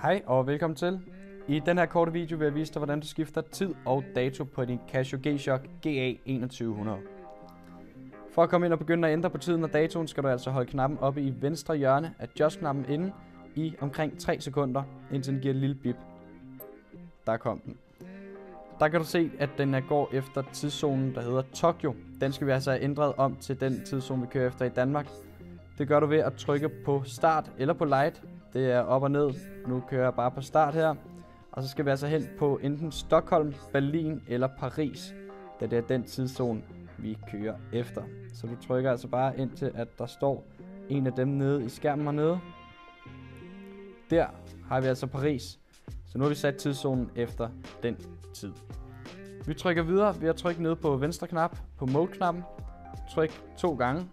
Hej og velkommen til. I den her korte video vil jeg vise dig, hvordan du skifter tid og dato på din Casio G-Shock GA2100. For at komme ind og begynde at ændre på tiden og datoen, skal du altså holde knappen oppe i venstre hjørne af Adjust-knappen inde i omkring 3 sekunder, indtil den giver et lille bip. Der kom den. Der kan du se, at den går efter tidszonen, der hedder Tokyo. Den skal vi altså have ændret om til den tidszone, vi kører efter i Danmark. Det gør du ved at trykke på Start eller på Light. Det er op og ned. Nu kører jeg bare på Start her. Og så skal vi altså hen på enten Stockholm, Berlin eller Paris, da det er den tidszone, vi kører efter. Så du trykker altså bare ind til, at der står en af dem nede i skærmen hernede. Der har vi altså Paris. Så nu har vi sat tidszonen efter den tid. Vi trykker videre ved at trykke ned på venstre knap på Mode-knappen. Tryk 2 gange.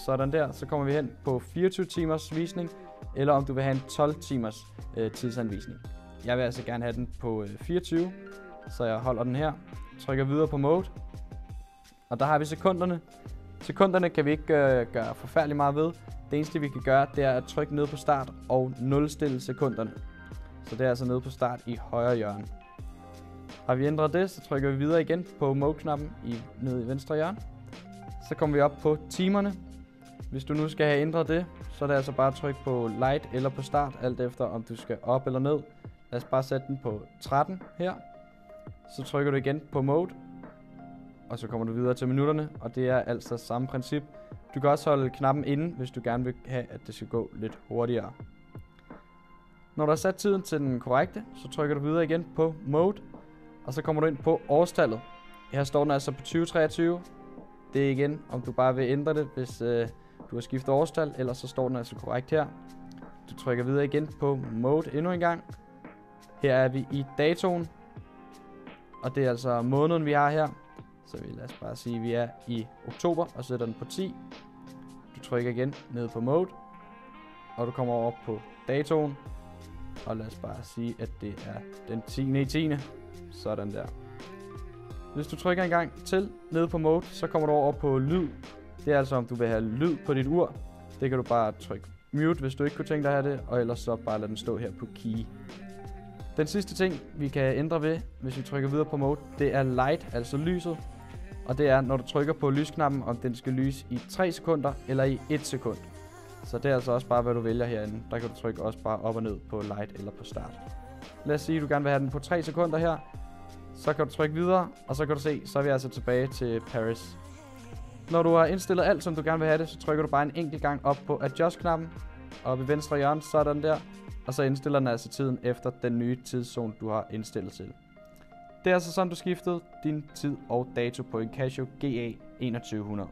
Sådan der. Så kommer vi hen på 24 timers visning, eller om du vil have en 12 timers tidsanvisning. Jeg vil altså gerne have den på 24, så jeg holder den her. Trykker videre på Mode. Og der har vi sekunderne. Sekunderne kan vi ikke gøre forfærdeligt meget ved. Det eneste vi kan gøre, det er at trykke ned på Start og nulstille sekunderne. Så det er altså nede på Start i højre hjørne. Har vi ændret det, så trykker vi videre igen på Mode-knappen nede i venstre hjørne. Så kommer vi op på timerne. Hvis du nu skal have ændret det, så er det altså bare at trykke på Light eller på Start, alt efter om du skal op eller ned. Lad os bare sætte den på 13 her. Så trykker du igen på Mode. Og så kommer du videre til minutterne, og det er altså samme princip. Du kan også holde knappen inde, hvis du gerne vil have, at det skal gå lidt hurtigere. Når du har sat tiden til den korrekte, så trykker du videre igen på Mode. Og så kommer du ind på årstallet. Her står den altså på 2023. Det er igen, om du bare vil ændre det, hvis du har skiftet årstal, ellers så står den altså korrekt her. Du trykker videre igen på Mode endnu en gang. Her er vi i datoen. Og det er altså måneden, vi har her. Så vi lad os bare sige, at vi er i oktober og sætter den på 10. Du trykker igen ned på Mode. Og du kommer over på datoen. Og lad os bare sige, at det er den 10.10. Sådan der. Hvis du trykker en gang til ned på Mode, så kommer du over på lyd. Det er altså om du vil have lyd på dit ur. Det kan du bare trykke mute, hvis du ikke kunne tænke dig at have det. Og ellers så bare lade den stå her på key. Den sidste ting, vi kan ændre ved, hvis vi trykker videre på Mode, det er light, altså lyset. Og det er, når du trykker på lysknappen, om den skal lyse i 3 sekunder eller i 1 sekund. Så det er altså også bare, hvad du vælger herinde. Der kan du trykke også bare op og ned på light eller på start. Lad os sige, at du gerne vil have den på 3 sekunder her. Så kan du trykke videre, og så kan du se, så er vi altså tilbage til Paris. Når du har indstillet alt, som du gerne vil have det, så trykker du bare en enkelt gang op på Adjust-knappen. Oppe i venstre hjørne, sådan der. Og så indstiller den altså tiden efter den nye tidszone, du har indstillet til. Det er altså sådan, du skiftede din tid og dato på en Casio GA2100.